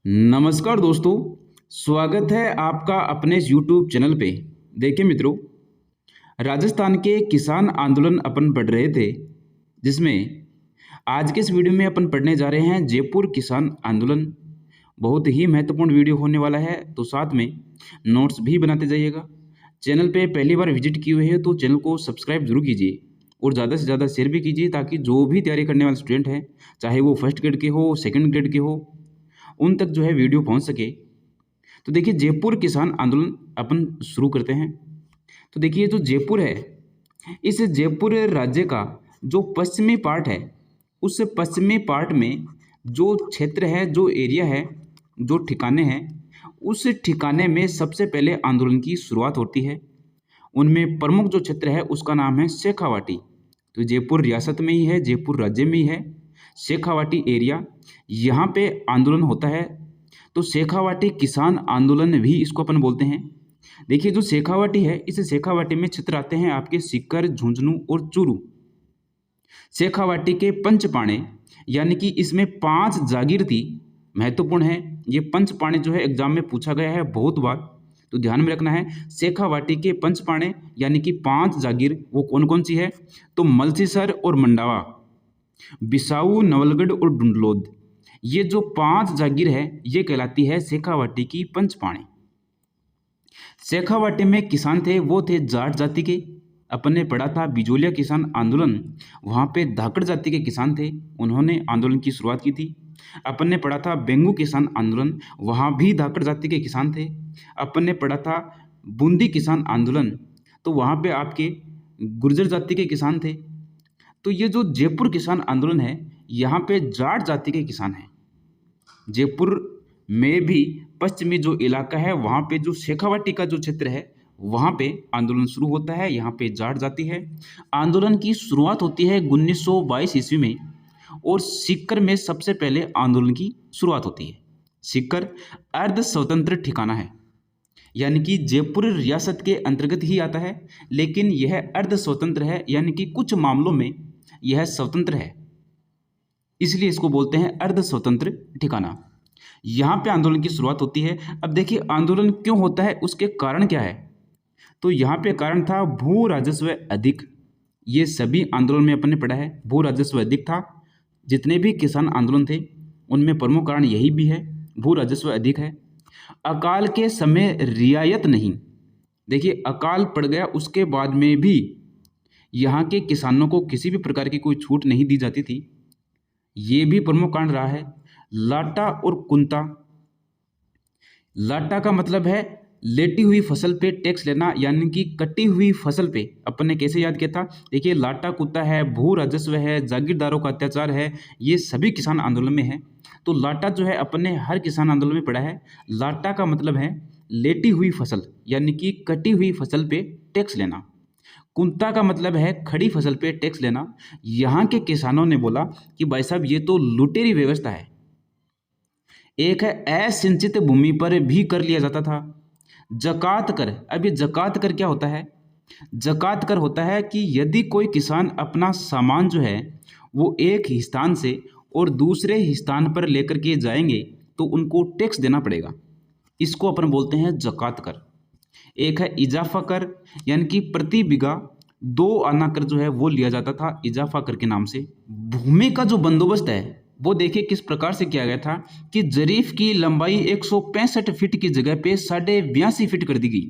नमस्कार दोस्तों, स्वागत है आपका अपने इस YouTube चैनल पे। देखिए मित्रों, राजस्थान के किसान आंदोलन अपन पढ़ रहे थे, जिसमें आज के इस वीडियो में अपन पढ़ने जा रहे हैं जयपुर किसान आंदोलन। बहुत ही महत्वपूर्ण वीडियो होने वाला है, तो साथ में नोट्स भी बनाते जाइएगा। चैनल पे पहली बार विजिट किए हुए हैं तो चैनल को सब्सक्राइब जरूर कीजिए और ज़्यादा से ज़्यादा शेयर भी कीजिए, ताकि जो भी तैयारी करने वाले स्टूडेंट हैं, चाहे वो फर्स्ट ग्रेड के हो, सेकंड ग्रेड के हो, उन तक जो है वीडियो पहुंच सके। तो देखिए, जयपुर किसान आंदोलन अपन शुरू करते हैं। तो देखिए, जो जयपुर है, इस जयपुर राज्य का जो पश्चिमी पार्ट है, उस पश्चिमी पार्ट में जो क्षेत्र है, जो एरिया है, जो ठिकाने हैं, उस ठिकाने में सबसे पहले आंदोलन की शुरुआत होती है। उनमें प्रमुख जो क्षेत्र है उसका नाम है शेखावाटी। तो जयपुर रियासत में ही है, जयपुर राज्य में ही है शेखावाटी एरिया, यहाँ पे आंदोलन होता है। तो शेखावाटी किसान आंदोलन भी इसको अपन बोलते हैं। देखिए, जो शेखावाटी है, इस शेखावाटी में क्षेत्र आते हैं आपके सीकर, झुंझुनू और चूरू। शेखावाटी के पंचपाणे, यानी कि इसमें 5 जागीर थी, महत्वपूर्ण है। ये पंचपाणे जो है एग्जाम में पूछा गया है बहुत बार, तो ध्यान में रखना है। शेखावाटी के पंचपाणे यानी कि 5 जागीर, वो कौन कौन सी है? तो मलसीसर और मंडावा, बिसाऊ, नवलगढ़ और डुंडलोद, ये जो 5 जागीर है, ये कहलाती है शेखावाटी की पंचपाणी। शेखावाटी में किसान थे, वो थे जाट जाति के। अपन ने पढ़ा था बिजोलिया किसान आंदोलन, वहाँ पे धाकड़ जाति के किसान थे, उन्होंने आंदोलन की शुरुआत की थी। अपन ने पढ़ा था बेंगू किसान आंदोलन, वहाँ भी धाकड़ जाति के किसान थे। अपन ने पढ़ा था बूंदी किसान आंदोलन, तो वहाँ पे आपके गुर्जर जाति के किसान थे। तो ये जो जयपुर किसान आंदोलन है, यहाँ पे जाट जाति के किसान हैं। जयपुर में भी पश्चिमी जो इलाका है, वहाँ पे जो शेखावाटी का जो क्षेत्र है, वहाँ पे आंदोलन शुरू होता है। यहाँ पे जाट जाति है। आंदोलन की शुरुआत होती है 1922 ईस्वी में, और सीकर में सबसे पहले आंदोलन की शुरुआत होती है। सीकर अर्ध स्वतंत्र ठिकाना है, यानी कि जयपुर रियासत के अंतर्गत ही आता है, लेकिन यह अर्ध स्वतंत्र है, यानी कि कुछ मामलों में यह स्वतंत्र है, इसलिए इसको बोलते हैं अर्ध स्वतंत्र ठिकाना। यहाँ पे आंदोलन की शुरुआत होती है। अब देखिए, आंदोलन क्यों होता है, उसके कारण क्या है? तो यहाँ पे कारण था भू राजस्व अधिक। ये सभी आंदोलन में अपन ने पढ़ा है, भू राजस्व अधिक था। जितने भी किसान आंदोलन थे, उनमें प्रमुख कारण यही भी है, भू राजस्व अधिक है। अकाल के समय रियायत नहीं। देखिए, अकाल पड़ गया, उसके बाद में भी यहाँ के किसानों को किसी भी प्रकार की कोई छूट नहीं दी जाती थी, ये भी प्रमुख कारण रहा है। लाटा और कुंता। लाटा का मतलब है लेटी हुई फसल पे टैक्स लेना, यानी कि कटी हुई फसल पे। अपन ने कैसे याद किया था? देखिए, लाटा कुत्ता है, भू राजस्व है, जागीरदारों का अत्याचार है, ये सभी किसान आंदोलन में है। तो लाटा जो है अपन ने हर किसान आंदोलन में पढ़ा है। लाटा का मतलब है लेटी हुई फसल, यानी कि कटी हुई फसल पे टैक्स लेना। कुंता का मतलब है खड़ी फसल पे टैक्स लेना। यहाँ के किसानों ने बोला कि भाई साहब, ये तो लुटेरी व्यवस्था है। एक है असिंचित भूमि पर भी कर लिया जाता था। जकात कर। अब ये जकात कर क्या होता है? जकात कर होता है कि यदि कोई किसान अपना सामान जो है वो एक ही स्थान से और दूसरे ही स्थान पर लेकर के जाएंगे, तो उनको टैक्स देना पड़ेगा। इसको अपन बोलते हैं जकात कर। एक है इजाफा कर, यानी कि प्रति बीघा 2 आना कर जो है वो लिया जाता था इजाफा कर के नाम से। भूमि का जो बंदोबस्त है, वो देखिए किस प्रकार से किया गया था कि जरीफ की लंबाई 165 फीट की जगह पे 82.5 फीट कर दी गई।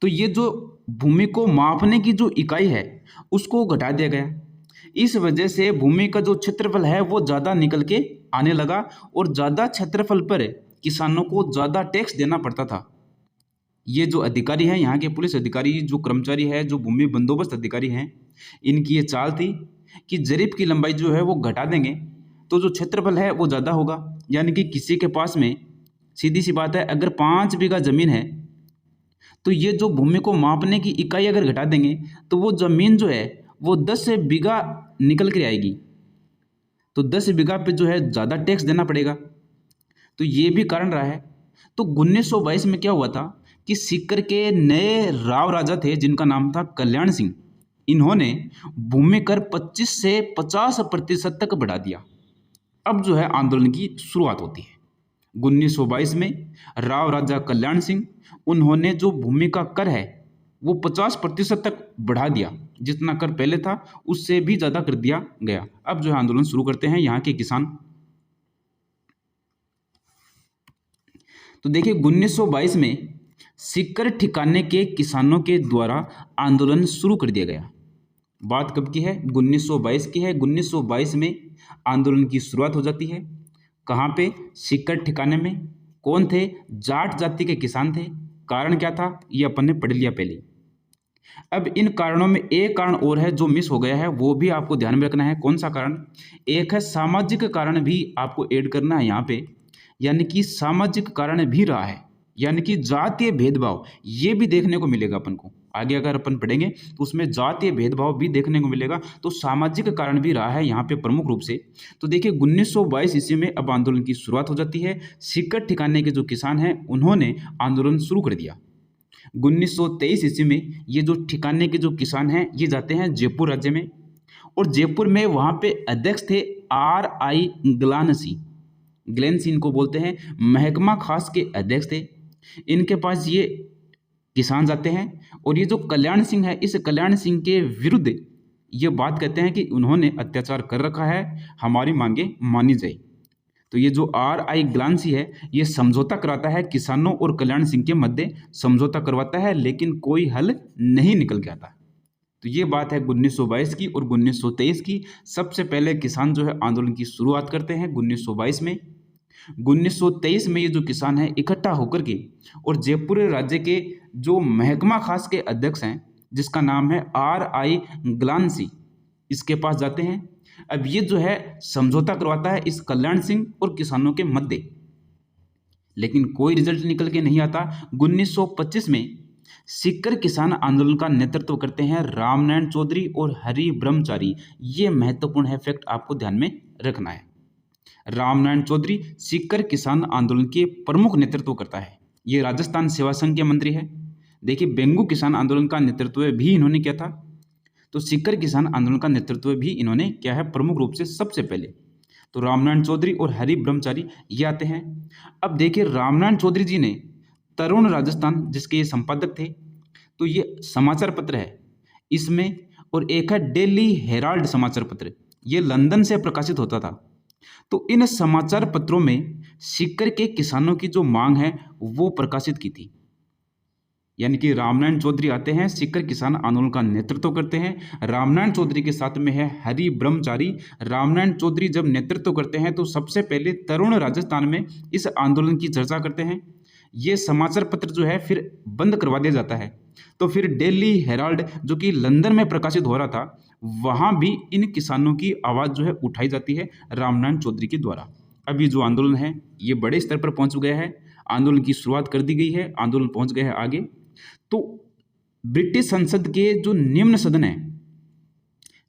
तो ये जो भूमि को मापने की जो इकाई है, उसको घटा दिया गया। इस वजह से भूमि का जो क्षेत्रफल है वो ज़्यादा निकल के आने लगा, और ज़्यादा क्षेत्रफल पर किसानों को ज़्यादा टैक्स देना पड़ता था। ये जो अधिकारी हैं, यहाँ के पुलिस अधिकारी, जो कर्मचारी है, जो भूमि बंदोबस्त अधिकारी हैं, इनकी ये चाल थी कि जरीफ की लंबाई जो है वो घटा देंगे, तो जो क्षेत्रफल है वो ज़्यादा होगा। यानी कि किसी के पास में, सीधी सी बात है, अगर 5 बीघा ज़मीन है, तो ये जो भूमि को मापने की इकाई अगर घटा देंगे, तो वो ज़मीन जो है वो 10 बीघा निकल कर आएगी। तो 10 बीघा पे जो है ज़्यादा टैक्स देना पड़ेगा। तो ये भी कारण रहा है। तो 1922 में क्या हुआ था कि सीकर के नए राव राजा थे, जिनका नाम था कल्याण सिंह। इन्होंने भूमि कर 25 से 50% तक बढ़ा दिया। अब जो है आंदोलन की शुरुआत होती है। 1922 में राव राजा कल्याण सिंह, उन्होंने जो भूमि का कर है वो 50% तक बढ़ा दिया। जितना कर पहले था उससे भी ज़्यादा कर दिया गया। अब जो है आंदोलन शुरू करते हैं यहाँ के किसान। तो देखिए 1922 में सीकर ठिकाने के किसानों के द्वारा आंदोलन शुरू कर दिया गया। बात कब की है? 1922 की है। 1922 में आंदोलन की शुरुआत हो जाती है। कहाँ पे? सीकर ठिकाने में। कौन थे? जाट जाति के किसान थे। कारण क्या था ये अपन ने पढ़ लिया पहले। अब इन कारणों में एक कारण और है जो मिस हो गया है, वो भी आपको ध्यान में रखना है। कौन सा कारण? एक है सामाजिक कारण, भी आपको ऐड करना है यहाँ पे। यानी कि सामाजिक कारण भी रहा है, यानी कि जातीय भेदभाव, ये भी देखने को मिलेगा अपन को। आगे अगर अपन पढ़ेंगे तो उसमें जातीय भेदभाव भी देखने को मिलेगा। तो सामाजिक कारण भी रहा है यहाँ पे प्रमुख रूप से। तो देखिए 1922 ईस्वी में अब आंदोलन की शुरुआत हो जाती है। सीकर ठिकाने के जो किसान हैं उन्होंने आंदोलन शुरू कर दिया। 1923 ईस्वी में ये जो ठिकाने के जो किसान हैं ये जाते हैं जयपुर राज्य में, और जयपुर में वहाँ पे अध्यक्ष थे RI ग्लानसी। ग्लेनसी इनको बोलते हैं, महकमा खास के अध्यक्ष थे। इनके पास ये किसान जाते हैं और ये जो कल्याण सिंह है, इस कल्याण सिंह के विरुद्ध ये बात कहते हैं कि उन्होंने अत्याचार कर रखा है, हमारी मांगे मानी जाए। तो ये जो RI ग्लानसी है ये समझौता कराता है किसानों और कल्याण सिंह के मध्य, समझौता करवाता है, लेकिन कोई हल नहीं निकल के आता। तो ये बात है 1922 की। और 1923 की सबसे पहले किसान जो है आंदोलन की शुरुआत करते हैं 1922 में। 1923 में ये जो किसान हैं इकट्ठा होकर के और जयपुर राज्य के जो महकमा खास के अध्यक्ष हैं जिसका नाम है RI ग्लानसी, इसके पास जाते हैं। अब ये जो है समझौता करवाता है इस कल्याण सिंह और किसानों के मध्य, लेकिन कोई रिजल्ट निकल के नहीं आता। 1925 में सीकर किसान आंदोलन का नेतृत्व करते हैं रामनारायण चौधरी और हरि ब्रह्मचारी। ये महत्वपूर्ण है, फैक्ट आपको ध्यान में रखना है। रामनारायण चौधरी सीकर किसान आंदोलन के प्रमुख नेतृत्व करता है। ये राजस्थान सेवा संघ के मंत्री है। देखिए बेंगू किसान आंदोलन का नेतृत्व भी इन्होंने किया था। तो सीकर किसान आंदोलन का नेतृत्व भी इन्होंने किया है प्रमुख रूप से सबसे पहले। तो रामनारायण चौधरी और हरि ब्रह्मचारी ये आते हैं। अब देखिए रामनारायण चौधरी जी ने तरुण राजस्थान, जिसके ये संपादक थे, तो ये समाचार पत्र है इसमें, और एक है डेली हेराल्ड समाचार पत्र, ये लंदन से प्रकाशित होता था। तो इन समाचार पत्रों में सीकर के किसानों की जो मांग है वो प्रकाशित की थी। यानी कि रामनारायण चौधरी आते हैं, सीकर किसान आंदोलन का नेतृत्व करते हैं। रामनारायण चौधरी के साथ में है हरि ब्रह्मचारी। रामनारायण चौधरी जब नेतृत्व करते हैं तो सबसे पहले तरुण राजस्थान में इस आंदोलन की चर्चा करते हैं। ये समाचार पत्र जो है फिर बंद करवा दिया जाता है। तो फिर डेली हेराल्ड जो कि लंदन में प्रकाशित हो रहा था, वहाँ भी इन किसानों की आवाज़ जो है उठाई जाती है रामनारायण चौधरी के द्वारा। अब ये जो आंदोलन है ये बड़े स्तर पर पहुँच गया है। आंदोलन की शुरुआत कर दी गई है, आंदोलन पहुँच गया है आगे। तो ब्रिटिश संसद के जो निम्न सदन है,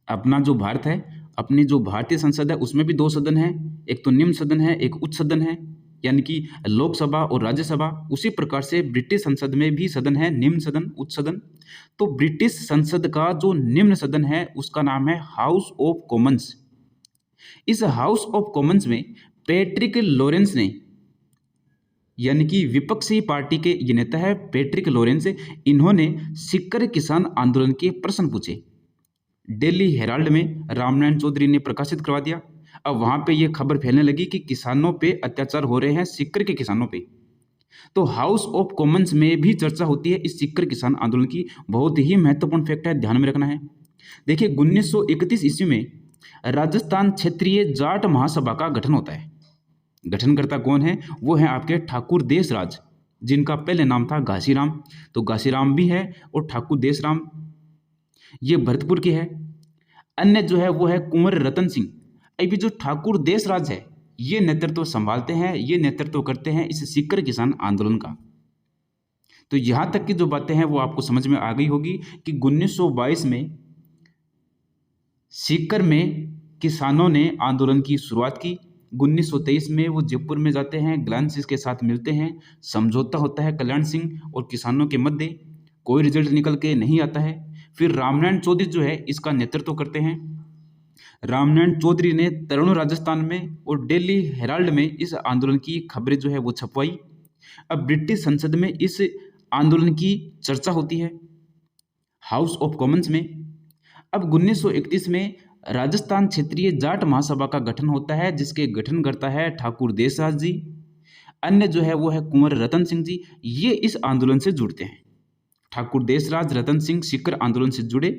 अपना जो भारत है, अपनी जो भारतीय संसद है उसमें भी दो सदन है, एक तो निम्न सदन है, एक उच्च सदन है, यानी कि लोकसभा और राज्यसभा। उसी प्रकार से ब्रिटिश संसद में भी सदन है, निम्न सदन, उच्च सदन। तो ब्रिटिश संसद का जो निम्न सदन है उसका नाम है हाउस ऑफ कॉमन्स। इस हाउस ऑफ कॉमन्स में पैट्रिक लॉरेंस ने, यानी कि विपक्षी पार्टी के ये नेता है पैट्रिक लॉरेंस, इन्होंने सीकर किसान आंदोलन के प्रश्न पूछे। डेली हेराल्ड में रामनारायण चौधरी ने प्रकाशित करवा दिया। अब वहाँ पे ये खबर फैलने लगी कि किसानों पे अत्याचार हो रहे हैं, सीकर के किसानों पे। तो हाउस ऑफ कॉमन्स में भी चर्चा होती है इस सीकर किसान आंदोलन की। बहुत ही महत्वपूर्ण फैक्ट है, ध्यान में रखना है। देखिए 1931 ईस्वी में राजस्थान क्षेत्रीय जाट महासभा का गठन होता है। गठनकर्ता कौन है? वो है आपके ठाकुर देशराज, जिनका पहले नाम था घासीराम। तो घासीराम भी है और ठाकुर देशराम ये भरतपुर के है। अन्य जो है वो है कुंवर रतन सिंह। अभी जो ठाकुर देशराज है ये नेतृत्व संभालते हैं, ये नेतृत्व करते हैं इस सीकर किसान आंदोलन का। तो यहाँ तक की जो बातें हैं वो आपको समझ में आ गई होगी कि 1922 में सीकर में किसानों ने आंदोलन की शुरुआत की। 1923 में वो जयपुर में जाते हैं, ग्लानसिस के साथ मिलते हैं, समझौता होता है कल्याण सिंह और किसानों के मध्य, कोई रिजल्ट निकल के नहीं आता है। फिर रामनारायण चौधरी जो है इसका नेतृत्व करते हैं। रामनारायण चौधरी ने तरुण राजस्थान में और डेली हेराल्ड में इस आंदोलन की खबरें जो है वो छपवाई। अब ब्रिटिश संसद में इस आंदोलन की चर्चा होती है, हाउस ऑफ कॉमन्स में। अब 1931 में राजस्थान क्षेत्रीय जाट महासभा का गठन होता है, जिसके गठन करता है ठाकुर देसराज जी। अन्य जो है वो है कुंवर रतन सिंह जी। ये इस आंदोलन से जुड़ते हैं। ठाकुर देसराज, रतन सिंह सीकर आंदोलन से जुड़े।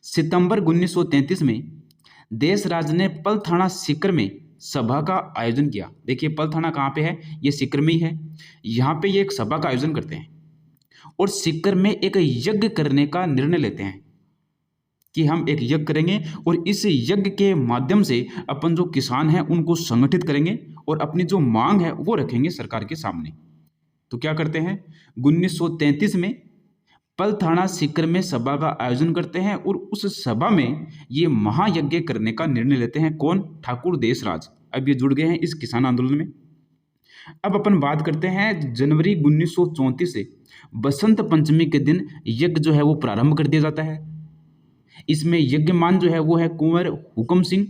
सितंबर 1933 में देसराज ने पलथाना सीकर में सभा का आयोजन किया। देखिए पलथाना कहाँ पे है, ये सीकर में ही है। यहाँ पे ये एक सभा का आयोजन करते हैं और सीकर में एक यज्ञ करने का निर्णय लेते हैं कि हम एक यज्ञ करेंगे और इस यज्ञ के माध्यम से अपन जो किसान हैं उनको संगठित करेंगे और अपनी जो मांग है वो रखेंगे सरकार के सामने। तो क्या करते हैं, 1933 में पलथाना सीकर में सभा का आयोजन करते हैं और उस सभा में ये महायज्ञ करने का निर्णय लेते हैं। कौन? ठाकुर देसराज। अब ये जुड़ गए हैं इस किसान आंदोलन में। अब अपन बात करते हैं जनवरी 1934 से बसंत पंचमी के दिन यज्ञ जो है वो प्रारंभ कर दिया जाता है। इसमें यज्ञमान जो है वो है कुंवर हुकम सिंह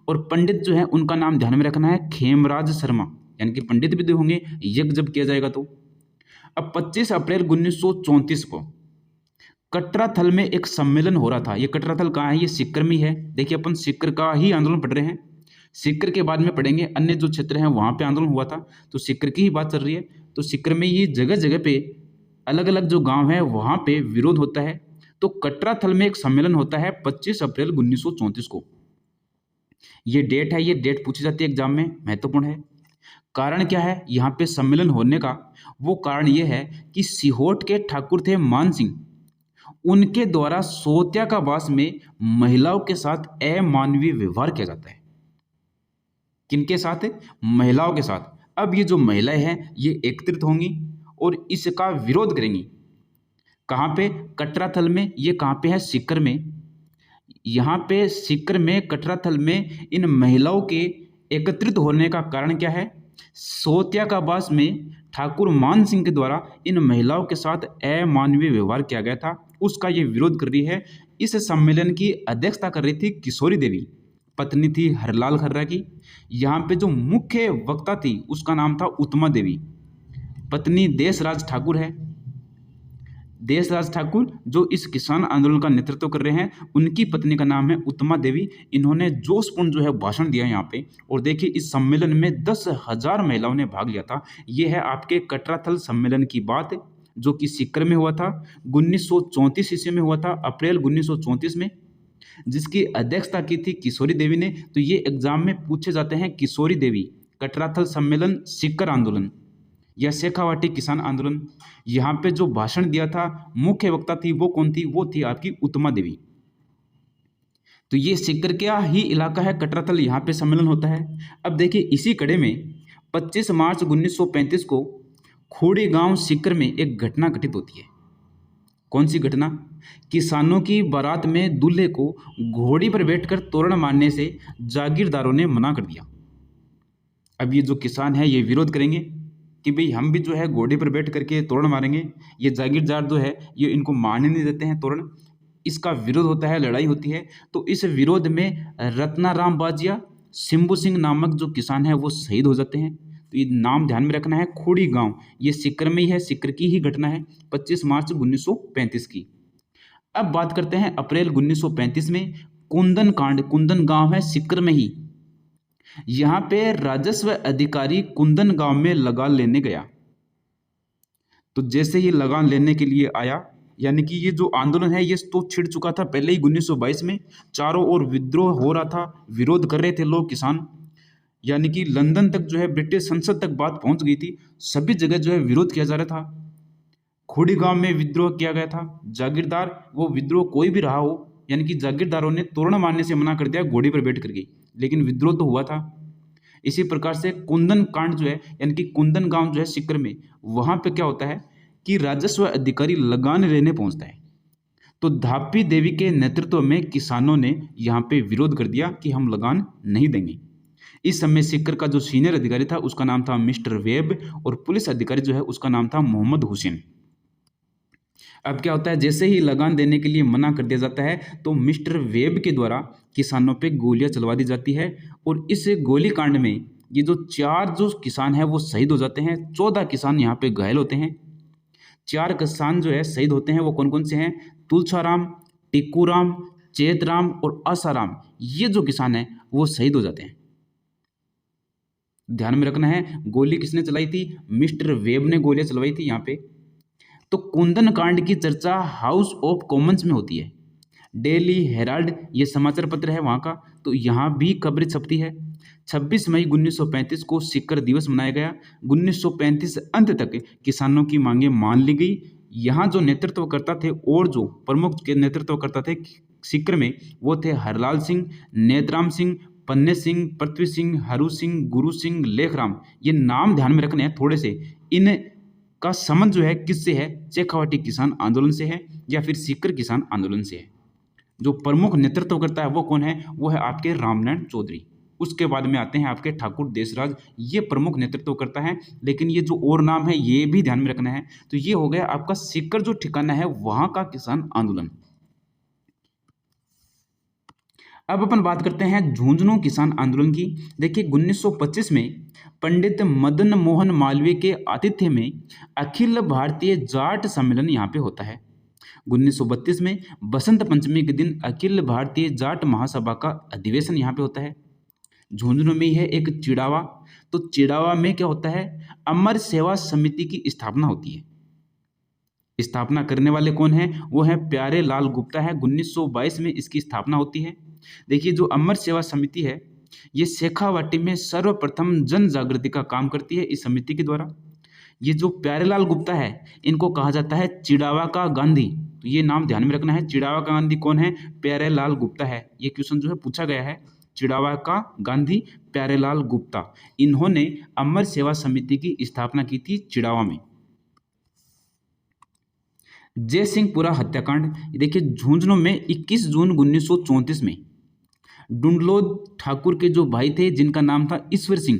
और पंडित जो है उनका नाम ध्यान में रखना है खेमराज शर्मा, यानी कि पंडित भी दो होंगे यज्ञ जब किया जाएगा तो। अब 25 अप्रैल 1934 को कटराथल में एक सम्मेलन हो रहा था। ये कटराथल कहाँ है? ये सीकर में है। देखिए अपन सीकर का ही आंदोलन पढ़ रहे हैं, सीकर के बाद में पढ़ेंगे अन्य जो क्षेत्र हैं वहाँ पे आंदोलन हुआ था, तो सीकर की ही बात चल रही है। तो सीकर में ये जगह जगह पे अलग अलग जो गांव है वहाँ पे विरोध होता है। तो कटराथल में एक सम्मेलन होता है 25 अप्रैल 1934 को। ये डेट है, ये डेट पूछी जाती है एग्जाम में, महत्वपूर्ण है। कारण क्या है यहाँ पे सम्मेलन होने का? वो कारण ये है कि सीहोट के ठाकुर थे मान सिंह, उनके द्वारा सोत्याकाबास में महिलाओं के साथ अमानवीय व्यवहार किया जाता है। किनके साथ? महिलाओं के साथ। अब ये जो महिलाएं हैं ये एकत्रित होंगी और इसका विरोध करेंगी। कहाँ पे? कटराथल में। ये कहाँ पे है? सीकर में। यहाँ पे सीकर में कटराथल में इन महिलाओं के एकत्रित होने का कारण क्या है? सोत्याकाबास में ठाकुर मान सिंह के द्वारा इन महिलाओं के साथ अमानवीय व्यवहार किया गया था, उसका ये विरोध कर रही है। इस सम्मेलन की अध्यक्षता कर रही थी किशोरी देवी, पत्नी थी हरलाल खर्रा की। यहाँ पे जो मुख्य वक्ता थी उसका नाम था उत्तमा देवी, पत्नी देसराज ठाकुर है। देसराज ठाकुर जो इस किसान आंदोलन का नेतृत्व कर रहे हैं, उनकी पत्नी का नाम है उत्तमा देवी। इन्होंने जोशपूर्ण जो है भाषण दिया यहाँ पे। और देखिए इस सम्मेलन में 10,000 महिलाओं ने भाग लिया था। ये है आपके कटराथल सम्मेलन की बात, जो कि सीकर में हुआ था 1934 ईस्वी में हुआ था, अप्रैल 1934 में, जिसकी अध्यक्षता की थी किशोरी देवी ने। तो ये एग्जाम में पूछे जाते हैं किशोरी देवी, कटराथल सम्मेलन, सीकर आंदोलन या शेखावाटी किसान आंदोलन। यहाँ पे जो भाषण दिया था, मुख्य वक्ता थी, वो कौन थी? वो थी आपकी उत्तमा देवी। तो ये सीकर का ही इलाका है कटराथल, यहाँ पे सम्मेलन होता है। अब देखिए इसी कड़े में 25 मार्च 1935 को खोड़ी गांव सीकर में एक घटना घटित होती है। कौन सी घटना? किसानों की बारात में दूल्हे को घोड़ी पर बैठकर तोरण मारने से जागीरदारों ने मना कर दिया। अब ये जो किसान है ये विरोध करेंगे कि भाई हम भी जो है घोड़े पर बैठ करके तोरण मारेंगे, ये जागीरदार जो है ये इनको मारने नहीं देते हैं तोरण। इसका विरोध होता है, लड़ाई होती है। तो इस विरोध में रत्नाराम बाजिया, सिंबू सिंह नामक जो किसान है वो शहीद हो जाते हैं। तो ये नाम ध्यान में रखना है, खोड़ी गांव, ये सीकर में ही है, सीकर की ही घटना है 25 मार्च 1935 की। अब बात करते हैं अप्रैल 1935 में कुंदन कांड। कुंदन गांव है सीकर में ही। यहाँ पे राजस्व अधिकारी कुंदन गांव में लगान लेने गया। तो जैसे ही लगान लेने के लिए आया, यानी कि ये जो आंदोलन है ये तो छिड़ चुका था पहले ही 1922 में, चारों ओर विद्रोह हो रहा था, विरोध कर रहे थे लोग, किसान, यानी कि लंदन तक जो है ब्रिटिश संसद तक बात पहुंच गई थी, सभी जगह जो है विरोध किया जा रहा था। खोड़ी गांव में विद्रोह किया गया था। जागीरदार, वो विद्रोह कोई भी रहा हो, यानी कि जागीरदारों ने तोरण मारने से मना कर दिया घोड़ी पर बैठ करके, लेकिन विद्रोह तो हुआ था। इसी प्रकार से कुंदन कांड जो है, यानी कि कुंदन गांव जो है सीकर में, वहां पे क्या होता है कि राजस्व अधिकारी लगान लेने पहुंचता है। तो धापी देवी के नेतृत्व में किसानों ने यहाँ पे विरोध कर दिया कि हम लगान नहीं देंगे। इस समय सीकर का जो सीनियर अधिकारी था उसका नाम था मिस्टर वेब, और पुलिस अधिकारी जो है उसका नाम था मोहम्मद हुसैन। अब क्या होता है, जैसे ही लगान देने के लिए मना कर दिया जाता है तो मिस्टर वेब के द्वारा किसानों पे गोलियां चलवा दी जाती है। और इस गोलीकांड में ये जो 4 जो किसान हैं वो शहीद हो जाते हैं, 14 किसान यहाँ पे घायल होते हैं। 4 किसान जो है शहीद होते हैं वो कौन कौन से हैं? तुलसाराम, टिक्कूराम, चेतराम और आसाराम, ये जो किसान हैं वो शहीद हो जाते हैं। ध्यान में रखना है, गोली किसने चलाई थी? मिस्टर वेब ने गोलियां चलवाई थी यहाँ पे। तो कुंदन कांड की चर्चा हाउस ऑफ कॉमन्स में होती है। डेली हेराल्ड ये समाचार पत्र है वहाँ का, तो यहाँ भी खबरें छपती है। 26 मई 1935 को सिक्कर दिवस मनाया गया। 1935 अंत तक किसानों की मांगें मान ली गई। यहाँ जो नेतृत्व करता थे और जो प्रमुख के नेतृत्व करता थे सिक्कर में, वो थे हरलाल सिंह, नेतराम सिंह, पन्ने सिंह, पृथ्वी सिंह, हरू सिंह, गुरु सिंह, लेखराम। ये नाम ध्यान में रखने हैं थोड़े से। इन का संबंध जो है किससे है? शेखावाटी किसान आंदोलन से है या फिर सीकर किसान आंदोलन से है। जो प्रमुख नेतृत्व करता है वो कौन है? वो है आपके रामनारायण चौधरी। उसके बाद में आते हैं आपके ठाकुर देशराज, ये प्रमुख नेतृत्व करता है। लेकिन ये जो और नाम है ये भी ध्यान में रखना है। तो ये हो गया आपका सीकर जो ठिकाना है वहां का किसान आंदोलन। अब अपन बात करते हैं झुंझुनू किसान आंदोलन की। देखिए 1925 में पंडित मदन मोहन मालवीय के आतिथ्य में अखिल भारतीय जाट सम्मेलन यहाँ पे होता है। 1932 में बसंत पंचमी के दिन अखिल भारतीय जाट महासभा का अधिवेशन यहाँ पे होता है। झुंझुनू में ही है एक चिड़ावा। तो चिड़ावा में क्या होता है? अमर सेवा समिति की स्थापना होती है। स्थापना करने वाले कौन है? वो है प्यारे लाल गुप्ता है। 1922 में इसकी स्थापना होती है। देखिए जो अमर सेवा समिति है ये शेखावाटी में सर्वप्रथम जन जागृति का काम करती है इस समिति के द्वारा। ये जो प्यारेलाल गुप्ता है इनको कहा जाता है चिड़ावा का गांधी। तो ये नाम ध्यान में रखना है। चिड़ावा का गांधी कौन है? प्यारेलाल गुप्ता है। ये क्वेश्चन जो है पूछा गया है। चिड़ावा का गांधी प्यारेलाल गुप्ता, इन्होंने अमर सेवा समिति की स्थापना की थी चिड़ावा में। जयसिंहपुरा हत्याकांड। देखिए झुंझुनू में 21 जून 1934 में डुंडलोद ठाकुर के जो भाई थे जिनका नाम था ईश्वर सिंह,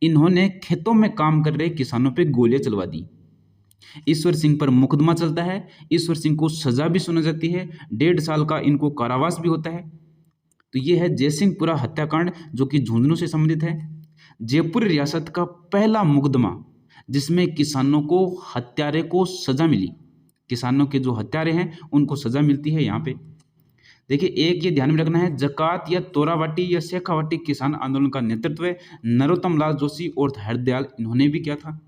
इन्होंने खेतों में काम कर रहे किसानों पे गोलियां चलवा दी। ईश्वर सिंह पर मुकदमा चलता है। ईश्वर सिंह को सजा भी सुनाई जाती है। 1.5 साल का इनको कारावास भी होता है। तो ये है जयसिंहपुरा हत्याकांड जो कि झुंझुनू से संबंधित है। जयपुर रियासत का पहला मुकदमा जिसमें किसानों को हत्यारे को सजा मिली। किसानों के जो हत्यारे हैं उनको सजा मिलती है यहाँ पे। देखिए एक ये ध्यान में रखना है, जकात या तोरावाटी या शेखावाटी किसान आंदोलन का नेतृत्व नरोत्तम लाल जोशी और हरदयाल इन्होंने भी किया था।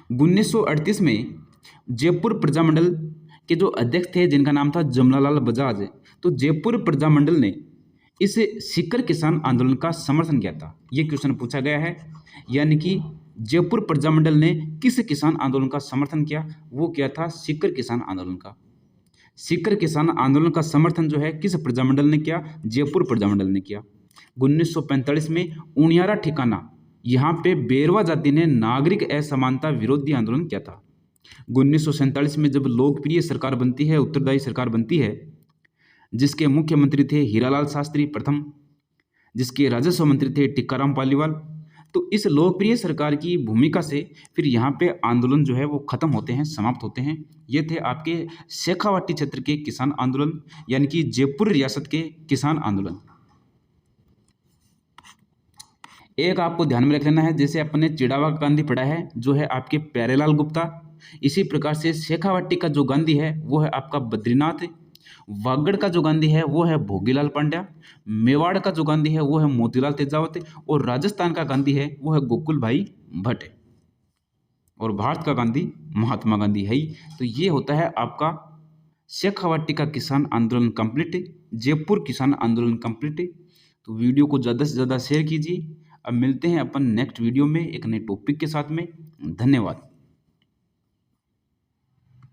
1938 में जयपुर प्रजामंडल के जो अध्यक्ष थे जिनका नाम था जमनालाल बजाज, तो जयपुर प्रजामंडल ने इस सीकर किसान आंदोलन का समर्थन किया था। ये क्वेश्चन पूछा गया है। यानी कि जयपुर प्रजामंडल ने किस किसान आंदोलन का समर्थन किया? वो किया था सीकर किसान आंदोलन का। सीकर किसान आंदोलन का समर्थन जो है किस प्रजामंडल ने किया? जयपुर प्रजामंडल ने किया। 1945 में उनियारा ठिकाना, यहाँ पे बेरवा जाति ने नागरिक असमानता विरोधी आंदोलन किया था। 1947 में जब लोकप्रिय सरकार बनती है, उत्तरदायी सरकार बनती है, जिसके मुख्यमंत्री थे हीरालाल शास्त्री प्रथम, जिसके राजस्व मंत्री थे टिक्काराम पालीवाल, तो इस लोकप्रिय सरकार की भूमिका से फिर यहाँ पे आंदोलन जो है वो खत्म होते हैं, समाप्त होते हैं। ये थे आपके शेखावाटी क्षेत्र के किसान आंदोलन, यानी कि जयपुर रियासत के किसान आंदोलन। एक आपको ध्यान में रख लेना है, जैसे अपने चिड़ावा का गांधी पढ़ा है जो है आपके प्यारेलाल गुप्ता, इसी प्रकार से शेखावाटी का जो गांधी है वो है आपका बद्रीनाथ, वागड़ का जो गांधी है वो है भोगीलाल पांड्या, मेवाड़ का जो गांधी है वो है मोतीलाल तेजावत, और राजस्थान का गांधी है वो है गोकुल भाई भट्ट, और भारत का गांधी महात्मा गांधी है ही। तो ये होता है आपका शेखावाटी का किसान आंदोलन कंप्लीट, जयपुर किसान आंदोलन कंप्लीट। तो वीडियो को ज़्यादा से ज़्यादा शेयर कीजिए। अब मिलते हैं अपन नेक्स्ट वीडियो में एक नए टॉपिक के साथ में। धन्यवाद।